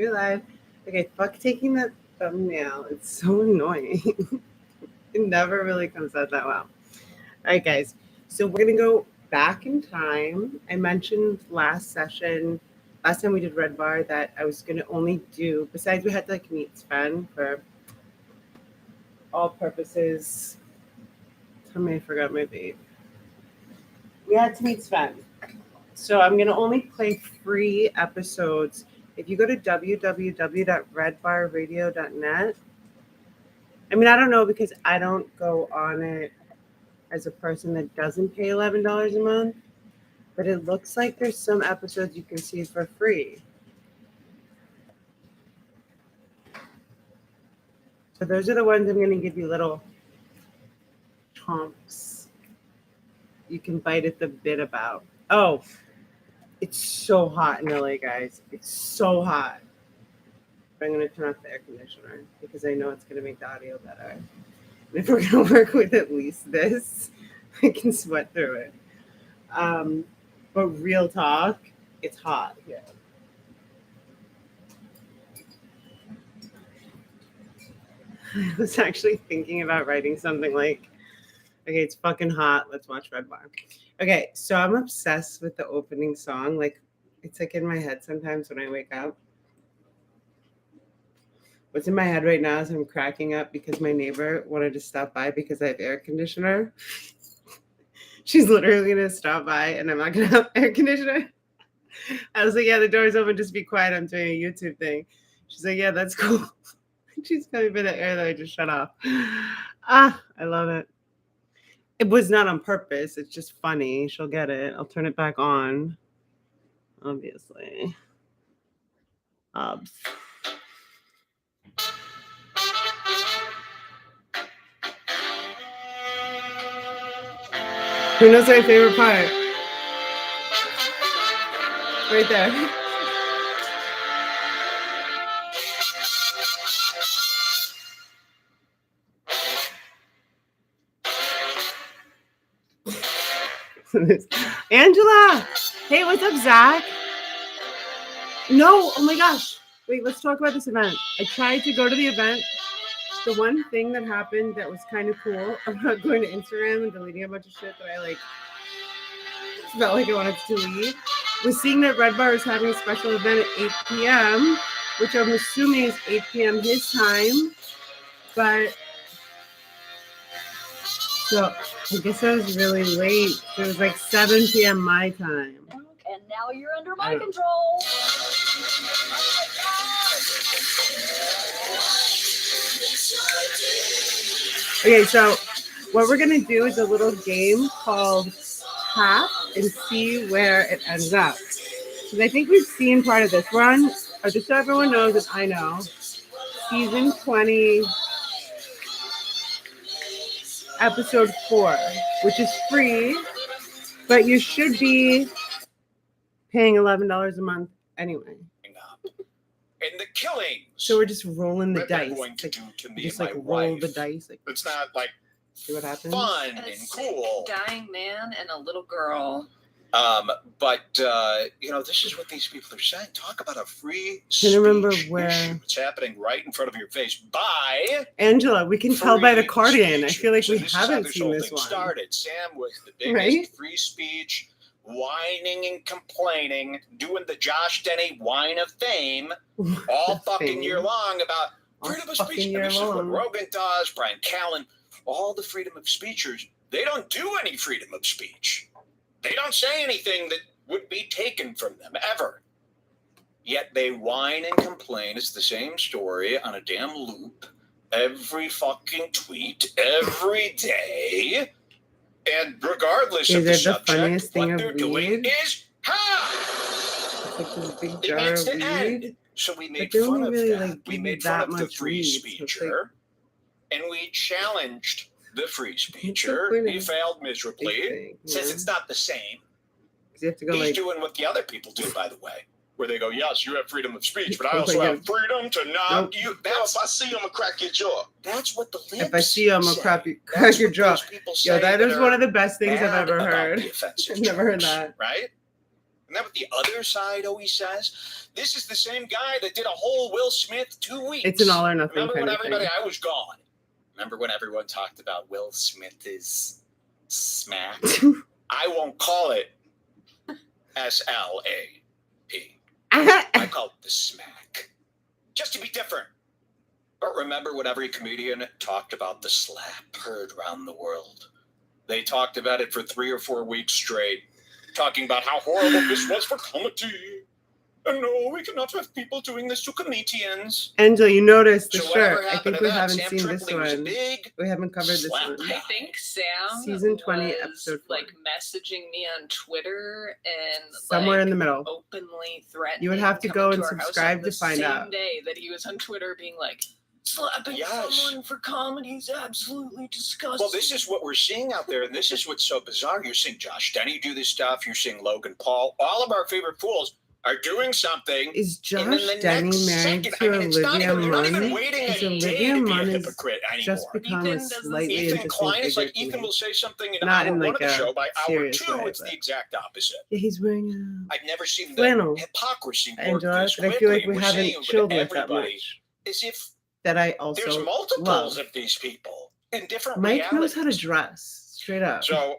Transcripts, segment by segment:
You're live. Okay, fuck taking that thumbnail. It's so annoying. It never really comes out that well. All right, guys. So we're going to go back in time. I mentioned last time we did Red Bar, that I was going to only do, besides we had to like meet Sven for all purposes. Tell me I forgot my babe. We had to meet Sven. So I'm going to only play free episodes. If you go to www.redbarradio.net, I mean, I don't know because I don't go on it as a person that doesn't pay $11 a month, but it looks like there's some episodes you can see for free. So those are the ones I'm going to give you little chomps. You can bite at the bit about. Oh, it's so hot in LA, guys. It's so hot. But I'm going to turn off the air conditioner because I know it's going to make the audio better. And if we're going to work with at least this, I can sweat through it. But real talk, it's hot here. I was actually thinking about writing something like, okay, it's fucking hot. Let's watch Red Bar. Okay, so I'm obsessed with the opening song. Like, it's like in my head sometimes when I wake up. What's in my head right now is I'm cracking up because my neighbor wanted to stop by because I have air conditioner. She's literally going to stop by and I'm not going to have air conditioner. I was like, yeah, the door's open. Just be quiet. I'm doing a YouTube thing. She's like, yeah, that's cool. She's coming for the air that I just shut off. I love it. It was not on purpose. It's just funny. She'll get it. I'll turn it back on. Obviously. Who knows my favorite part? Right there. Angela! Hey, what's up, Zach? No, oh my gosh. Wait, let's talk about this event. I tried to go to the event. The one thing that happened that was kind of cool about going to Instagram and deleting a bunch of shit that I like felt like I wanted to delete was seeing that Red Bar is having a special event at 8 p.m., which I'm assuming is 8 p.m. his time. But so I guess I was really late. It was like 7 p.m. my time. And now you're under my control. Okay, so what we're going to do is a little game called Tap and see where it ends up. Because I think we've seen part of this. We're on, just so everyone knows that I know, season 20, episode 4, which is free, but you should be paying $11 a month anyway. And the killing. So we're just rolling the dice. Going to do to me just and like my roll wife. the dice. Like, it's not like see what happens. Fun and and cool. Dying man and a little girl. But this is what these people are saying. Talk about a free speech. Can you remember where it's happening right in front of your face by Angela? We can tell by the cardigan. I feel like we haven't seen this one. Started. Sam was the biggest free speech, whining and complaining, doing the Josh Denny whine of fame all fucking year long about freedom of speech. And this is what Rogan does, Brian Callen, all the freedom of speechers. They don't do any freedom of speech. They don't say anything that would be taken from them, ever. Yet they whine and complain. It's the same story on a damn loop. Every fucking tweet, every day. And regardless of the subject, what they're doing is, it makes the end. So we made fun of that. We made fun of the free speecher. And we challenged the free speecher. He failed miserably. Says it's not the same. You have to go He's doing what the other people do, by the way. Where they go, yes, you have freedom of speech, but I also have freedom to knock you. That's, if I see you, I'm going to crack your jaw. That's what the libs If I see you, I'm going to crack your jaw. Yo, that is one of the best things I've ever heard. I've never heard that. Right? Isn't that what the other side always says? This is the same guy that did a whole Will Smith 2 weeks. It's an all or nothing Remember kind when of everybody, thing. I was gone. Remember when everyone talked about Will Smith is smack? I won't call it SLAP. I call it the smack. Just to be different. But remember when every comedian talked about the slap heard around the world? They talked about it for 3 or 4 weeks straight, talking about how horrible this was for comedy. And no, we cannot have people doing this to comedians. Angela, you noticed the So shirt. whatever I happened think to we that? haven't Sam seen this Tripoli was a one. big We haven't covered this slap one. guy. I think Sam Season 20, was, episode 4. like messaging me on Twitter and Somewhere like, in the middle. openly threatening. You would have to coming go and our house subscribe on to the find same out. day that he was on Twitter being like, slapping Yes. someone for comedy is absolutely disgusting. Well, this is what we're seeing out there, and this is what's so bizarre. You're seeing Josh Denny do this stuff. You're seeing Logan Paul. All of our favorite fools are doing something. Is and then Josh the Denny next married second, to I mean, it's not Olivia even, they're not even Munn? waiting Because a day Olivia to be Munn a has hypocrite anymore. just become a Ethan doesn't- slightly Ethan interesting Klein is figure like, to Ethan me. will say something in Not hour in, one like, of the a show. By hour serious 2, way, it's but- the exact opposite. Yeah, he's wearing I've never seen flannel. the hypocrisy work Angela, this but I quickly. feel like we We're haven't seeing it with chilled with that everybody. much. As if That I there's also multiples love. of these people in different Mike realities. knows how to dress, straight up. So,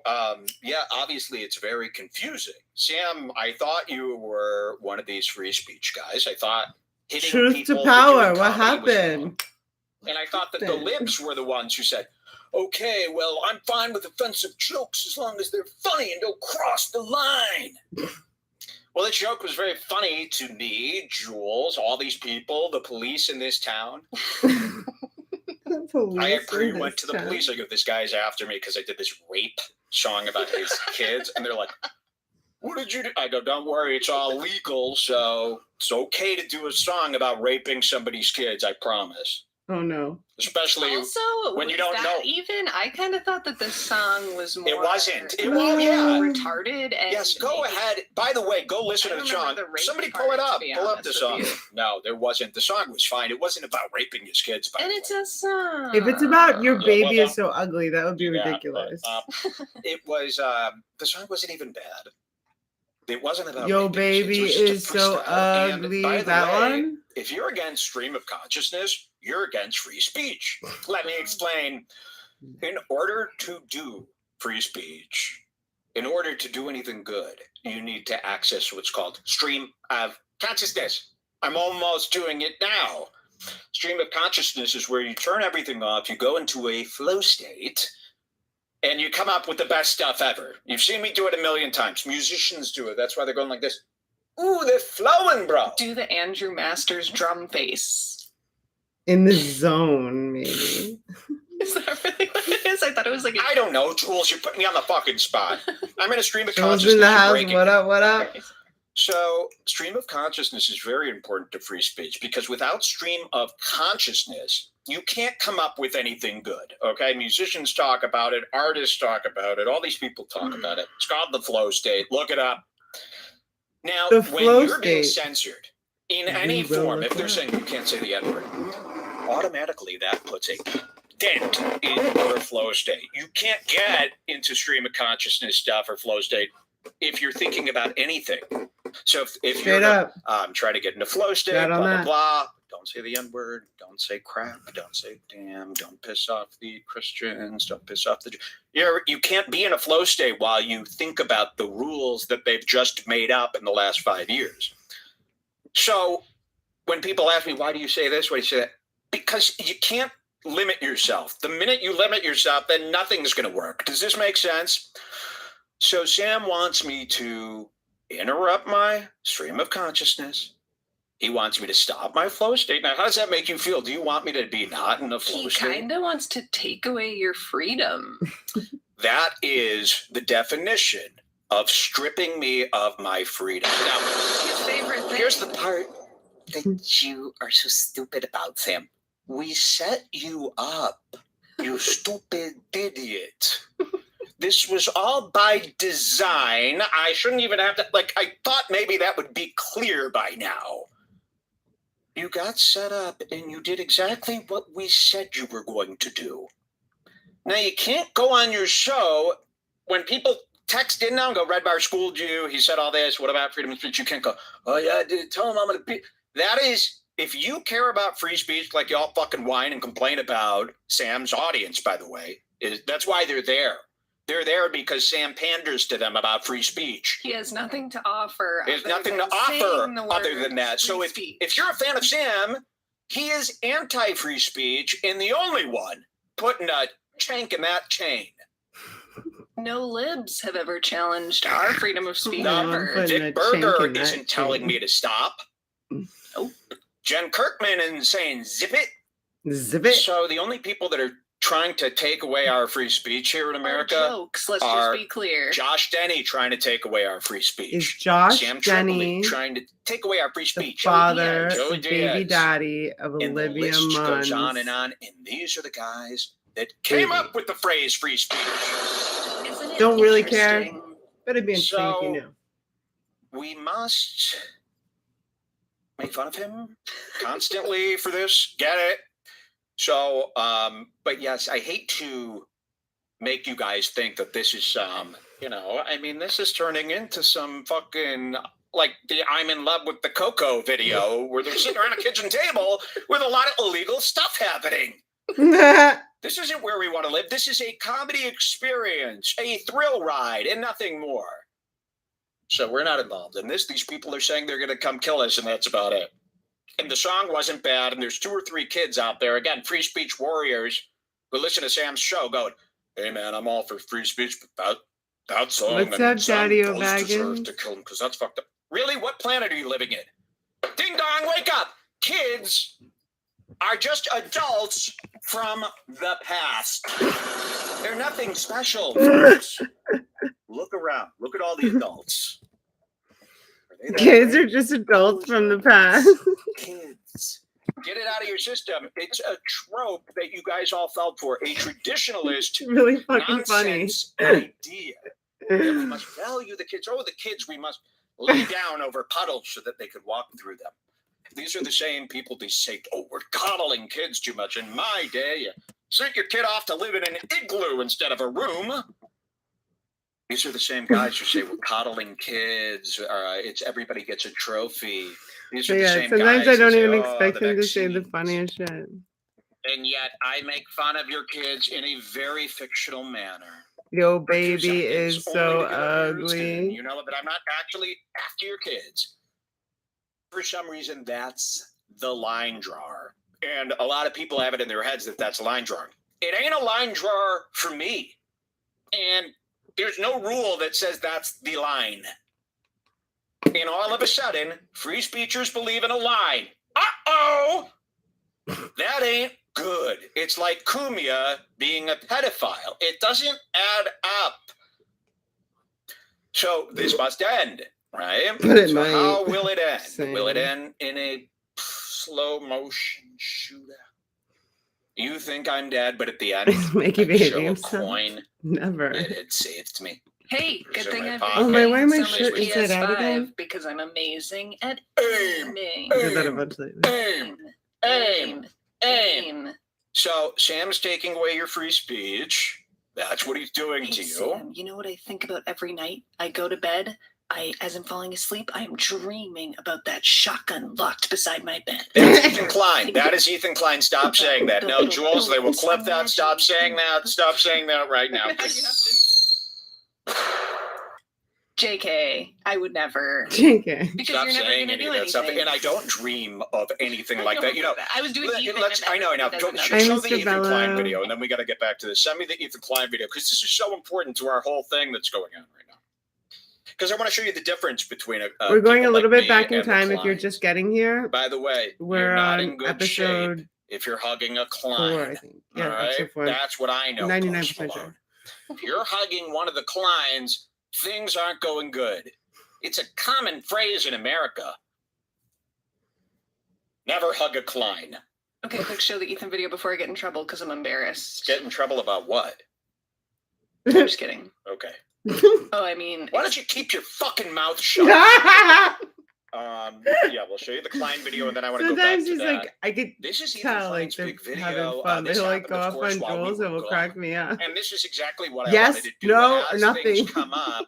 yeah, obviously it's very confusing. Sam, I thought you were one of these free speech guys. I thought hitting Truth people to for power. doing What comedy was happened? wrong. And I thought that the libs were the ones who said, okay, well, I'm fine with offensive jokes as long as they're funny and don't cross the line. Well, the joke was very funny to me, Jules, all these people, the police in this town. I went to the police. I go, this guy's after me because I did this rape song about his kids. And they're like, what did you do? I go, don't worry, it's all legal. So it's okay to do a song about raping somebody's kids, I promise. Oh, no. Especially also, when you was don't that know. Even I kind of thought that this song was more. It wasn't. It was, yeah. retarded. And Yes, go ahead. By the way, go listen I to the remember song. the rape Somebody part, pull it to up. be Pull up honest the with song. you. No, there wasn't. The song was fine. It wasn't about raping his kids. By And the it's way. a song. If it's about your Yeah, baby well, is so ugly, that would be Yeah, ridiculous. but, it was. The song wasn't even bad. It wasn't about Yo, raping his kids. baby It was just a is so freestyle. And ugly. by the That way, one? if you're against stream of consciousness, you're against free speech. Let me explain. In order to do free speech, in order to do anything good, you need to access what's called stream of consciousness. I'm almost doing it now. Stream of consciousness is where you turn everything off, you go into a flow state, and you come up with the best stuff ever. You've seen me do it a million times. Musicians do it. That's why they're going like this. Ooh, they're flowing, bro. Do the Andrew Masters drum face. In the zone, maybe. Is that really what it is? I thought it was like. I don't know, Jules. You're putting me on the fucking spot. I'm in a stream of Jules consciousness. in the You're house. breaking What it. up? What up? So, stream of consciousness is very important to free speech because without stream of consciousness, you can't come up with anything good. Okay, musicians talk about it, artists talk about it, all these people talk about it. It's called the flow state. Look it up. Now, The when flow you're being state. censored in any We will form, look if they're it up. saying you can't say the N-word, automatically that puts a dent in your flow state. You can't get into stream of consciousness stuff or flow state if you're thinking about anything. So if Straight you're up. try to get into flow state, Right blah, on blah, that. blah. Don't say the N-word. Don't say crap. Don't say damn. Don't piss off the Christians. Don't piss off the... You can't be in a flow state while you think about the rules that they've just made up in the last 5 years. So when people ask me, why do you say this? Why do you say that? Because you can't limit yourself. The minute you limit yourself, then nothing's going to work. Does this make sense? So Sam wants me to interrupt my stream of consciousness. He wants me to stop my flow state. Now, how does that make you feel? Do you want me to be not in a flow He state? kind of wants to take away your freedom. That is the definition of stripping me of my freedom. Now, His favorite thing. here's the part that you are so stupid about, Sam. We set you up, you stupid idiot. This was all by design. I shouldn't even have to, I thought maybe that would be clear by now. You got set up and you did exactly what we said you were going to do. Now, you can't go on your show when people text in now and go, Red Bar schooled you. He said all this. What about freedom of speech? You can't go, oh, yeah, dude, tell him I'm going to be. That is, if you care about free speech like y'all fucking whine and complain about Sam's audience, by the way, that's why they're there. They're there because Sam panders to them about free speech. He has nothing to offer. There's nothing to offer other than that. So if you're a fan of Sam, he is anti-free speech and the only one putting a chink in that chain. No libs have ever challenged our freedom of speech No, Dick Berger isn't telling me to stop. Nope. Jen Kirkman is saying zip it. Zip it. So the only people that are trying to take away our free speech here in America jokes, let's just be clear. Josh Denny trying to take away our free speech. Is Josh Sam Denny Tripoli trying to take away our free speech. the father, Joey the baby Diaz. daddy of And the Olivia list Munn? goes on, and these are the guys that came up with the phrase free speech. Isn't it Don't really care. interesting? But it'd be interesting if you knew. We must make fun of him constantly for this. Get it? So, but yes, I hate to make you guys think that this is I mean, this is turning into some fucking like the I'm in love with the Coco video where they're sitting around a kitchen table with a lot of illegal stuff happening. This isn't where we want to live. This is a comedy experience, a thrill ride, and nothing more. So we're not involved in this. These people are saying they're going to come kill us, and that's about it. And the song wasn't bad, and there's 2 or 3 kids out there, again, free speech warriors, who listen to Sam's show going, hey, man, I'm all for free speech, but that song, Let's have Daddy O'Baggins deserve to kill him because that's fucked up. Really? What planet are you living in? Ding dong, wake up! Kids are just adults from the past. They're nothing special. Look around. Look at all the adults. Kids are just adults from the past. Kids. Get it out of your system. It's a trope that you guys all fell for. A traditionalist, Really fucking funny. nonsense idea. That we must value the kids. Oh, the kids, we must lay down over puddles so that they could walk through them. These are the same people who say, oh, we're coddling kids too much. In my day, you sent your kid off to live in an igloo instead of a room. These are the same guys who say we're coddling kids. It's everybody gets a trophy. These are the same sometimes guys I don't that even say, expect the them to say the vaccines. funniest shit. And yet I make fun of your kids in a very fictional manner. Yo, For 2 baby is seconds, so only to get under your skin. ugly. You know that I'm not actually after your kids. For some reason, that's the line drawer. And a lot of people have it in their heads that that's a line drawer. It ain't a line drawer for me. And there's no rule that says that's the line. And all of a sudden, free speechers believe in a line. Uh-oh! That ain't good. It's like Kumia being a pedophile. It doesn't add up. So this must end, right? But it So might. how will it end? Same. Will it end in a slow motion shootout? You think I'm dead, but at the end, It's Mickey I behaving show a himself. coin. Never. It saved me. Hey, good These are thing my I've pockets. been Oh my, playing why am I so much shirt inside out again? PS5 because I'm amazing at Aim. aiming. I did that a bunch lately. Aim. Aim. Aim. So Sam's taking away your free speech. That's what he's doing Hey, to you. Sam, you know what I think about every night? I go to bed. As I'm falling asleep, I am dreaming about that shotgun locked beside my bed. That's Ethan Klein. That is Ethan Klein. Stop saying that. No, Jules, they will clip that. Stop saying that. Stop saying that right now. You have to- JK, I would never. JK. Because Stop you're never saying going to any do of that stuff. anything. And I don't dream of anything like that. You know, I was doing Ethan. I know. Go, Doesn't show matter. the Mr. Ethan Klein Bello. video, and then we got to get back to this. Send me the Ethan Klein video because this is so important to our whole thing that's going on right now. Because I want to show you the difference between We're going a people little like bit me back in and the time if you're Kleins. just getting here. By the way, We're you're not in on good shape episode if you're hugging a 4, Klein. I think. Yeah, all right, episode 4. that's what I know. 99% Post sure. Malone. If you're hugging one of the Kleins, things aren't going good. It's a common phrase in America. Never hug a Klein. Okay, quick, show the Ethan video before I get in trouble because I'm embarrassed. Get in trouble about what? I'm just kidding. Okay. Oh, I mean, Why don't you keep your fucking mouth shut? Yeah, we'll show you the Klein video, and then I want to go back Sometimes to he's that. like, I could This is tell like they're having fun. They'll like go off on Jules and will crack me up. And this is exactly what I Yes, wanted to do. no, As nothing. things come up,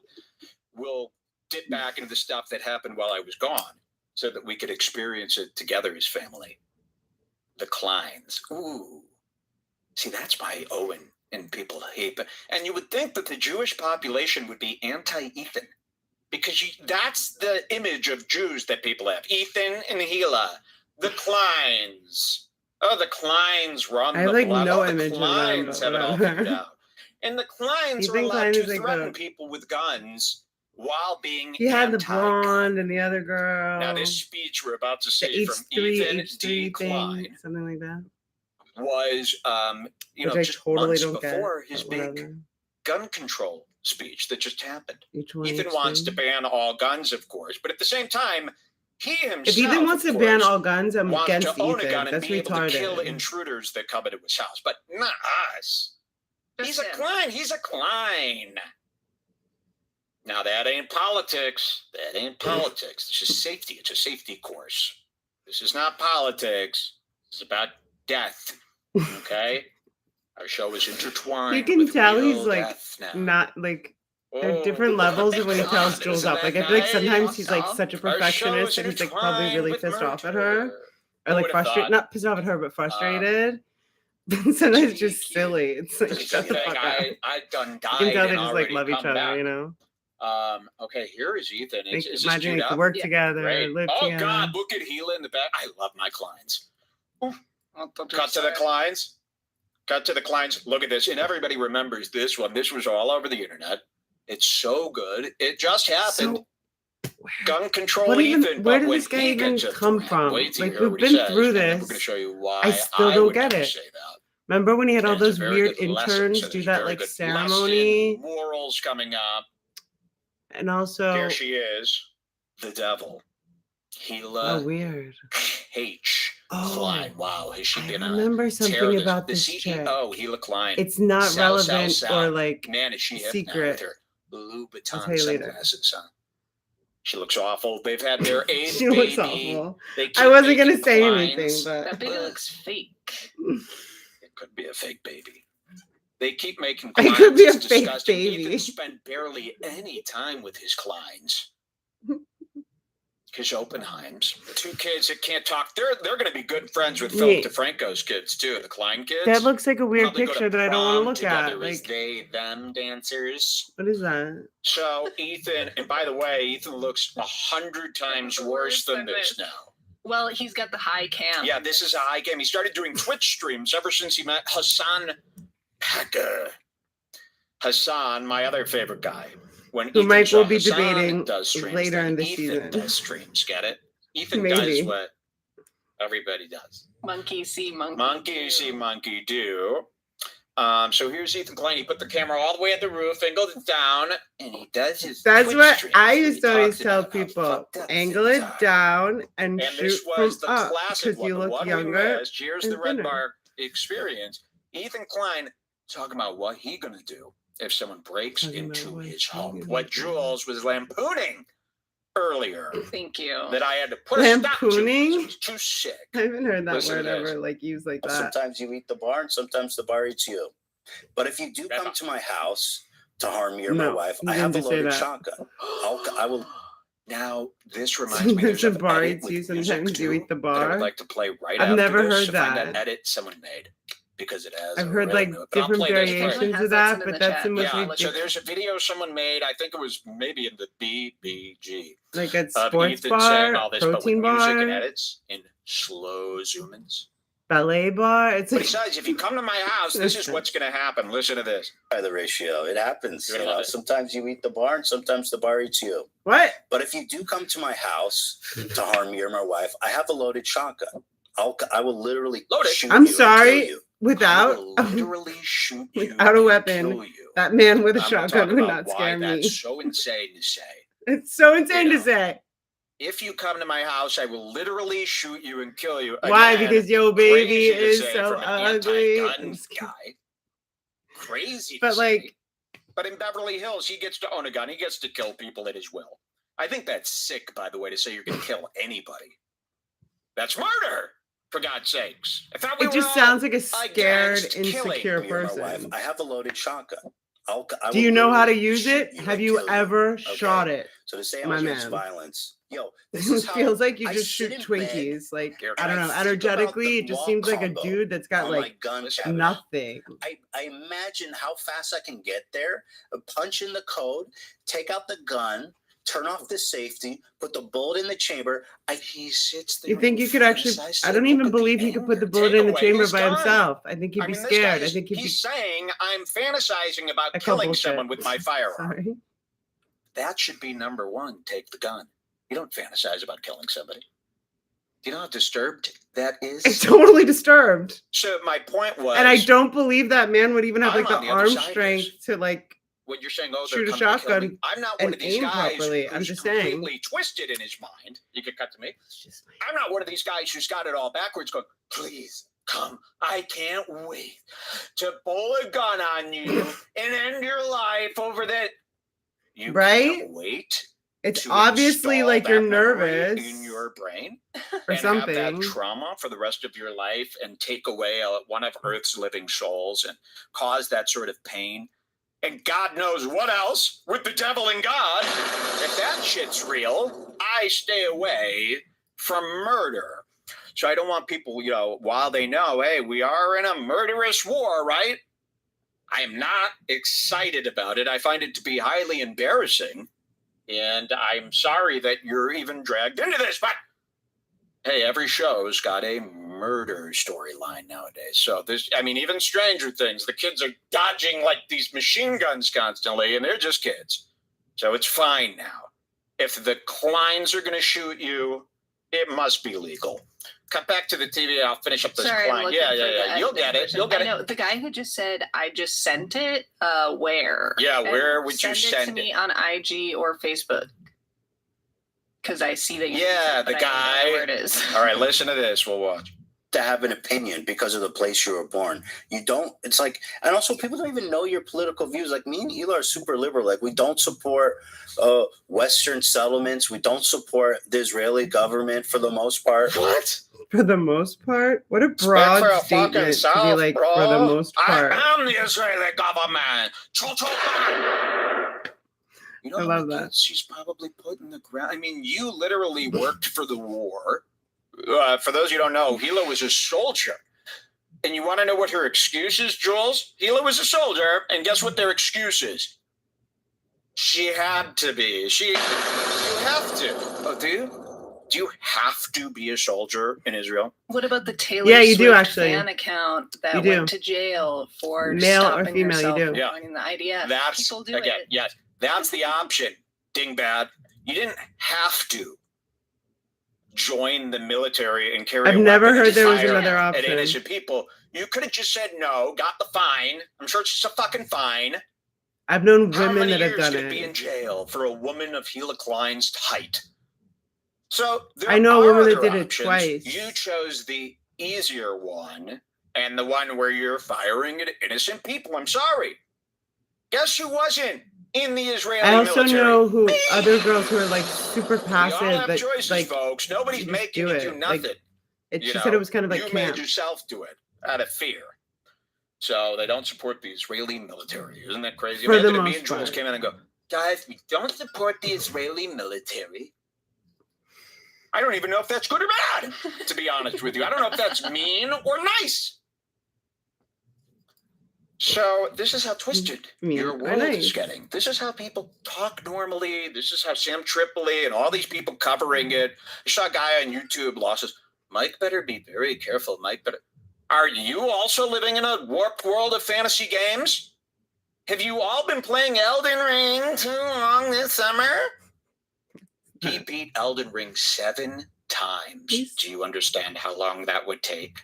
we'll dip back into the stuff that happened while I was gone, so that we could experience it together as family. The Kleins. Ooh. See, that's why Owen and people hate. And you would think that the Jewish population would be anti-Ethan. Because that's the image of Jews that people have. Ethan and Hila. The Kleins. Oh, the Kleins run I the like block. no Oh, the image of them, Kleins but have it all whatever. figured out. And the Kleins are Ethan allowed Klein to is like threaten people with guns while being He had the anti-gun. blonde and the other girl. Now, this speech we're about to the see from Ethan D. Klein thing, something like that. was, you know, Which I just totally months don't before get, his but big whatever. gun control speech that just happened. Ethan Ethan wants to ban all guns, of course, but at the same time, he himself, if Ethan wants to ban all guns, I'm wants against to own a Ethan. gun and That's be able to kill retarded. intruders that come into his house, but not us. He's a him. Klein. He's a Klein. Now, that ain't politics. That ain't politics. It's just safety. It's a safety course. This is not politics. This is about death. Okay? Our show is intertwined. You can with tell real he's like death now. not like there are Oh, different levels of when he tells God, Jules isn't up. Like that I feel like nice? sometimes he's like such a Our perfectionist show and is he's like probably intertwined really with pissed off at murder. her. Or Who like would've frustrated, thought? not pissed off at her, but frustrated. Sometimes it's just Cheeky. silly. It's like This shut the thing, fuck up. I done died. You can tell they and just like already love each come other, back. you know. Okay, here is Ethan. Like, Is this imagine queued they could up? work Yeah. together, Great. live Oh together. God, look at Hila in the back. I love my Kleins. Cut to the Sorry. Kleins. Cut to the Kleins. Look at this. And everybody remembers this one. This was all over the internet. It's so good. It just happened. So, Gun control what even- Ethan. where but did when this guy he even gets a come threat, from? wait till Like, you hear we've what he been says, through and then this. we're going to show you why I still don't would get never it. say that. remember when he had all And it's a those very weird good lesson, interns so do there's that very like good ceremony? lesson, morals coming up. And also, Here she is, the devil. oh, Hila weird. H. Oh, Klein. Wow, has she I been remember a something terror? about the this CEO, chick. Hila Klein. It's not Sell, relevant sell. or like Man, is she hip now secret. with her I'll Louboutin tell you later. sunglasses on. She looks awful. They've had their eighth She baby. looks awful. They I keep wasn't gonna making say Kleins. anything, That but baby looks fake. It could be a fake baby. They keep making It could be a Kleins. It's fake disgusting. baby. Ethan spent barely any time with his Kleins. His Oppenheims. The two kids that can't talk, they're going to be good friends with Philip Wait. DeFranco's kids, too. The Klein kids. that looks like a weird Probably go picture to that I don't want to prom look together at. as Like, they, them dancers. what is that? So Ethan, and by the way, Ethan looks 100 times worse than this now. Well, he's got the high cam. Yeah, this is a high game. He started doing Twitch streams ever since he met Hassan Packer. Hassan, my other favorite guy. When Who Ethan Mike saw will be Hassan debating does streams, later then in the Ethan season. does streams. Get it? Ethan Maybe. does what everybody does. Monkey see, monkey. Monkey see, monkey do. So here's Ethan Klein. He put the camera all the way at the roof, angled it down, and he does his. That's Twitch what streams I where used he to always talks tell about how people. fucked up Angle things it are. down and And shoot this from was the up classic because one, you the look one younger. we missed. Here's and the Red thinner. Bar experience. Ethan Klein talking about what he gonna do if someone breaks Talking about into what his he home. gonna What do. Jules was lampooning earlier Thank you. that I had to put a stop to. Lampooning? It was too sick. I haven't heard that Listen word to this. ever like used like that. Sometimes you eat the bar and sometimes the bar eats you. But if you do come to my house to harm me or my No, wife, you I have a didn't say loaded that. shotgun. I will. Now this reminds me. There's Sometimes an the bar edit eats with you, music, sometimes you too, eat the that I would bar. like to play right I've after never this heard to find that. an edit someone made because it has. I've a heard really like new- but I'll different play this part. variations Has of that that, in but the that's chat. the most Yeah, so ridiculous. there's a video someone made. I think it was maybe in the BBG Like at of sports Ethan saying bar, all this, but with protein music and bar, edits in slow zoom-ins. ballet bar. It's But like he says, if you come to my house, this is what's going to happen. Listen to this. By the ratio, it happens. You're You gonna know, love it. sometimes you eat the bar and sometimes the bar eats you. what? But if you do come to my house to harm me or my wife, I have a loaded shotgun. I will literally Load it. shoot I'm you and sorry. kill you. Without I will literally shoot you without a and weapon, kill you. that man with a I'm shotgun talking would about not scare why me. That's so insane to say. It's so insane You to know. say. If you come to my house, I will literally shoot you and kill you. Why? Again, Because yo baby crazy to is say so from an ugly. anti-gun I'm just kidding. guy. Crazy. But to like, say. But in Beverly Hills, he gets to own a gun. He gets to kill people at his will. I think that's sick, by the way, to say you're going to kill anybody. That's murder, for God's sakes. I thought it just sounds like a scared, insecure person. I have a loaded shotgun. Do you know how to use it? Have you ever shot it? So to say my against man. violence, this It is how feels like you I just sit shoot in Twinkies. bed, Like, and I don't know, think energetically, about it just the seems like a combo dude that's got on my like gun cabinet. nothing. I imagine how fast I can get there, punch in the code, take out the gun, turn off the safety, put the bullet in the chamber. He sits there. You think you could actually? I don't even believe he could put the bullet in the chamber by himself. I think he'd be scared. I think he's saying I'm fantasizing about killing someone with my firearm. Sorry. That should be number one. Take the gun. You don't fantasize about killing somebody. Do you know how disturbed that is? It's totally disturbed. So my point was, and I don't believe that man would even have like the arm strength to like. When you're saying, shoot a shotgun, I'm not one of these guys properly. who's I'm just completely saying. twisted in his mind. You can cut to me. I'm not one of these guys who's got it all backwards going, please come. I can't wait to pull a gun on you and end your life over that. You can't wait. It's obviously like you're nervous in your brain or something. Have that trauma for the rest of your life and take away one of Earth's living souls and cause that sort of pain. And God knows what else with the devil and God. If that shit's real, I stay away from murder. So I don't want people, while they know, hey, we are in a murderous war, right? I am not excited about it. I find it to be highly embarrassing. And I'm sorry that you're even dragged into this, but hey, every show's got a murder storyline nowadays. So even Stranger Things, the kids are dodging like these machine guns constantly, and they're just kids. So it's fine now. If the Kleins are going to shoot you, it must be legal. Cut back to the TV. I'll finish up this Klein. Yeah. You'll get it. I know the guy who just said, I just sent it. Where? Yeah, where would you send it? Send it to me on IG or Facebook. Because I see that you the guy. Where it is. All right, listen to this. We'll watch. To have an opinion because of the place you were born. You don't, it's like, and also people don't even know your political views. Like me and Hila are super liberal. Like we don't support Western settlements. We don't support the Israeli government for the most part. What? For the most part? What a broad statement to be like, bro. For the most part. I am the Israeli government. You know, I love that. She's probably put in the ground. I mean, you literally worked for the war. For those who don't know, Hila was a soldier. And you want to know what her excuse is, Jules? Hila was a soldier, and guess what their excuse is? She had to be. You have to. Oh, do you? Do you have to be a soldier in Israel? What about the Taylor Swift you do, actually. Fan account that went to jail for male stopping or female? yourself You do. joining the IDF. That's People do again, it. yes. That's the option, dingbat. You didn't have to join the military and carry. I've never heard there was another option. At innocent people, you could have just said no, got the fine. I'm sure it's just a fucking fine. I've known women that have done it. Be in jail for a woman of Hila Klein's height. So I know a woman that did it twice. You chose the easier one and the one where you're firing at innocent people. I'm sorry. Guess who wasn't in the Israeli military? I also know who other girls who are like super passive. We all have that choices, like folks. Nobody's making you do nothing. Like, she said it was kind of like you camp. made yourself do it out of fear. So they don't support the Israeli military. Isn't that crazy? For the Imagine if most me and Jules part. came in and go, guys, we don't support the Israeli military. I don't even know if that's good or bad, to be honest with you. I don't know if that's mean or nice. So this is how twisted your world is getting. This is how people talk normally. This is how Sam Tripoli and all these people covering it. I saw a guy on YouTube losses. Mike better be very careful. Mike better. Are you also living in a warped world of fantasy games? Have you all been playing Elden Ring too long this summer? He beat Elden Ring 7 times. Do you understand how long that would take?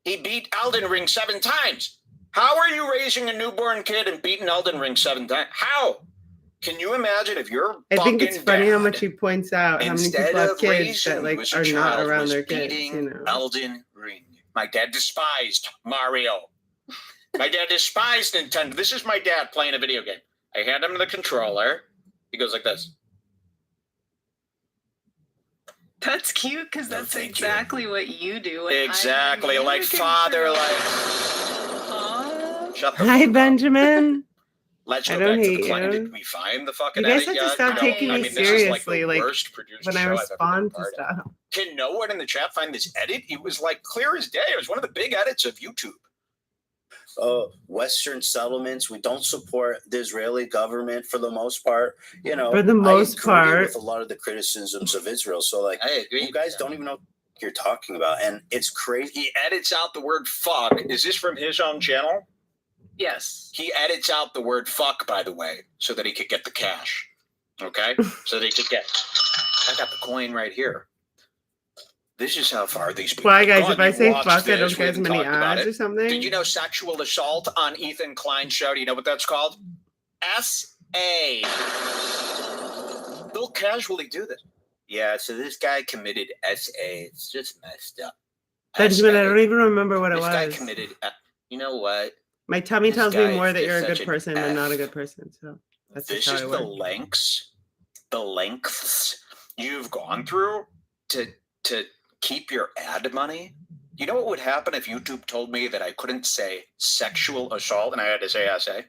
He beat Elden Ring 7 times. How are you raising a newborn kid and beating Elden Ring 7 times? How? Can you imagine if you're I think it's funny how much he points out how many people have kids that like are not around their kids. You know. Elden Ring. My dad despised Mario. My dad despised Nintendo. This is my dad playing a video game. I hand him the controller. He goes like this. That's cute because No, that's thank exactly what you do. when Exactly, I'm like looking father, for- like. Aw. Shut the Hi, fuck up. Benjamin. Let's I go don't back to the hate Klein. you. Did we find the fucking You guys edit have to yet? stop taking me this is like seriously, the like, worst produced when I show I've ever been respond to part of. stuff. Can no one in the chat find this edit? It was like clear as day. It was one of the big edits of YouTube. Western settlements. We don't support the Israeli government for the most part. You know, For the most I agree part. with a lot of the criticisms of Israel. So, like, I agree. you guys don't even know what you're talking about, and it's crazy. He edits out the word fuck. Is this from his own channel? Yes. He edits out the word fuck, by the way, so that he could get the cash. Okay? So that he could get. I got the coin right here. This is how far these people Why, have guys, gone. if I You say watched fuck, I don't this. We get as haven't many talked about ads it. or something? Did you know sexual assault on Ethan Klein's show? Do you know what that's called? S.A. They'll casually do this. Yeah, so this guy committed S.A. It's just messed up. Benjamin, I S.A. don't even remember what it This guy was. committed. You know what? My tummy This tells guy me more is that you're a just good such an person than not a F. good person. So that's This just how is I the work. lengths you've gone through to keep your ad money. You know what would happen if YouTube told me that I couldn't say sexual assault and I had to say S.A.?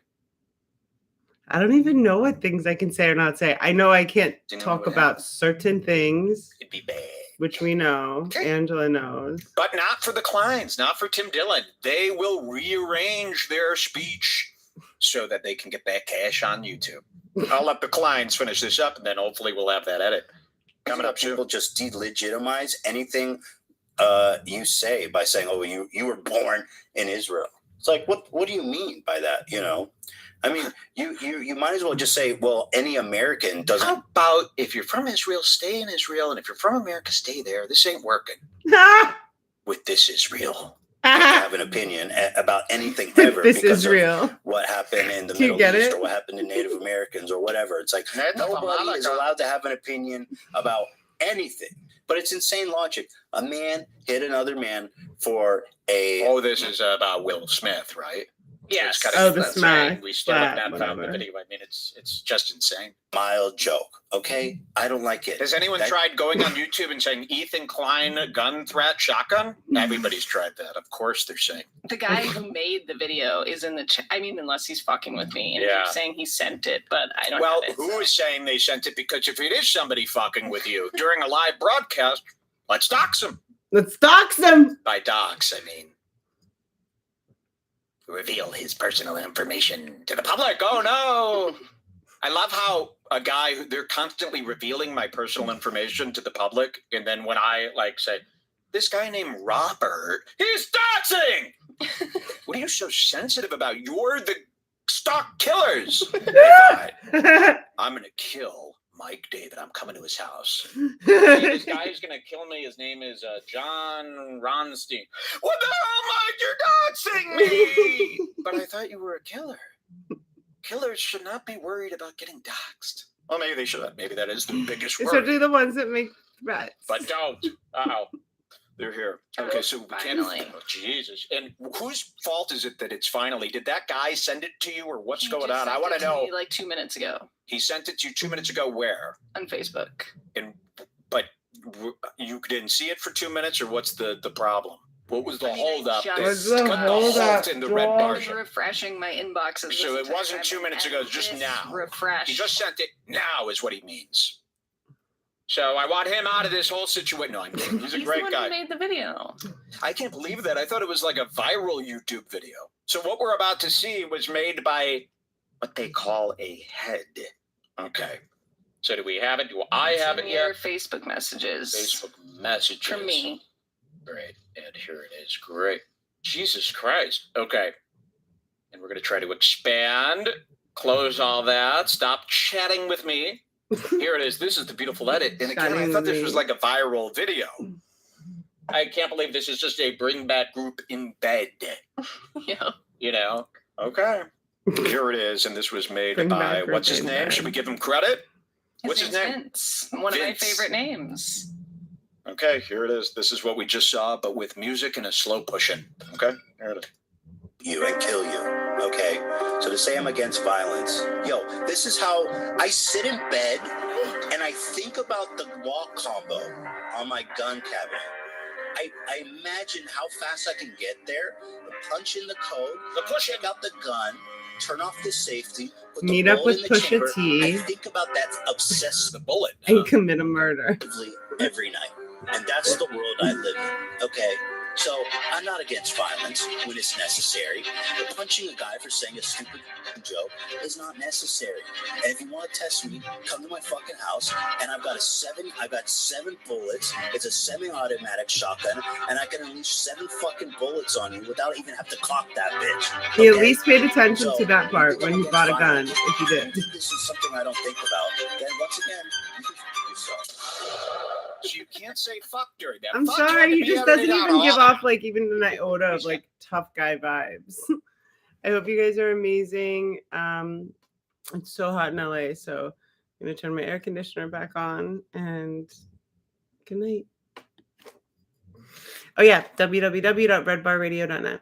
I don't even know what things I can say or not say. I know I can't Do you know talk what about happens? certain things, It'd be bad. which we know. Okay. Angela knows. But not for the Kleins, not for Tim Dillon. They will rearrange their speech so that they can get that cash on YouTube. I'll let the Kleins finish this up, and then hopefully we'll have that edit coming up soon. People just delegitimize anything you say by saying, "Oh, you were born in Israel." It's like, what do you mean by that? You know, I mean, you might as well just say, "Well, any American doesn't." How about if you're from Israel, stay in Israel, and if you're from America, stay there. This ain't working with this Israel. Have an opinion about anything ever This because is of real. what happened in the Do you Middle get East it? or what happened to Native Americans or whatever. It's like nobody is allowed to have an opinion about anything. But it's insane logic. A man hit another man for a... Oh, this is about Will Smith, right? Yes. So it's Oh, the that's smack. right. We still have Yeah, not found the whatever. video. I mean, it's just insane. mild joke, okay? I don't like it. Has anyone tried going on YouTube and saying Ethan Klein gun threat shotgun? Everybody's tried that. Of course they're saying. The guy who made the video is in the chat. I mean, unless he's fucking with me and Yeah. keeps saying he sent it, but I don't Well, have it. who so. is saying they sent it? Because if it is somebody fucking with you during a live broadcast, let's dox them. Let's dox them. By dox, I mean reveal his personal information to the public. Oh no! I love how a guy they're constantly revealing my personal information to the public, and then when I like say, this guy named Robert, he's doxing. What are you so sensitive about? You're the stock killers. I thought, I'm gonna kill Mike David. I'm coming to his house. See, this guy is gonna kill me. His name is John Ronstein. What the hell, Mike? You're doxing me! But I thought you were a killer. Killers should not be worried about getting doxed. Well, maybe they should. Maybe that is the biggest worry. Especially the ones that make threats. But don't. Uh-oh. They're here. Okay, so we Finally. can't. Oh, Jesus. And whose fault is it that it's finally? Did that guy send it to you, or what's He going just on? I sent want it to know. me like 2 minutes ago He sent it to you 2 minutes ago. Where? on Facebook. But you didn't see it for 2 minutes, or what's the problem? What was the I mean, I holdup? just What's the Cut holdup, halt in the red Joel? bar. I'm refreshing my inboxes. So this it wasn't time, 2 minutes ago, and just this now. Refresh. He just sent it now, is what he means. So I want him out of this whole situation. No, I'm kidding. He's a He's great the one guy. who made the video. I can't believe that. I thought it was like a viral YouTube video. So what we're about to see was made by what they call a head. Okay. So do we have it? Do I have it Your yet? Facebook messages. Facebook messages. From me. Great. And here it is. Great. Jesus Christ. Okay. And we're going to try to expand, close all that, stop chatting with me. Here it is. This is the beautiful edit. And again, I thought this was like a viral video. I can't believe this is just a bring back group in bed. Yeah. You know? Okay. Here it is. And this was made Bring by, back group what's his in name? bed. Should we give him credit? What's his name's name? Vince. One of my Vince. favorite names. Okay, here it is. This is what we just saw, but with music and a slow pushing. Okay, here it is. You and kill you. Okay, so to say I'm against violence, this is how I sit in bed and I think about the lock combo on my gun cabinet. I imagine how fast I can get there, punch in the code, check out the gun, turn off the safety, put meet the up bullet with in the Pusha chamber. T I think about that obsessed the bullet and commit a murder every night. And that's the world I live in. Okay. So I'm not against violence when it's necessary. But punching a guy for saying a stupid joke is not necessary. And if you want to test me, come to my fucking house. And I've got 7 bullets. It's a semi-automatic shotgun, and I can unleash 7 fucking bullets on you without even have to cock that bitch. Okay? He at least paid attention to that part when he bought a gun, if he did. This is something I don't think about. Then once again, you can f yourself. You can't say fuck during that. I'm Fuck sorry, had to he be just edited doesn't out even all give that. off like even an iota of like tough guy vibes. I hope you guys are amazing. It's so hot in LA, so I'm gonna turn my air conditioner back on, and good night. Oh yeah, www.redbarradio.net.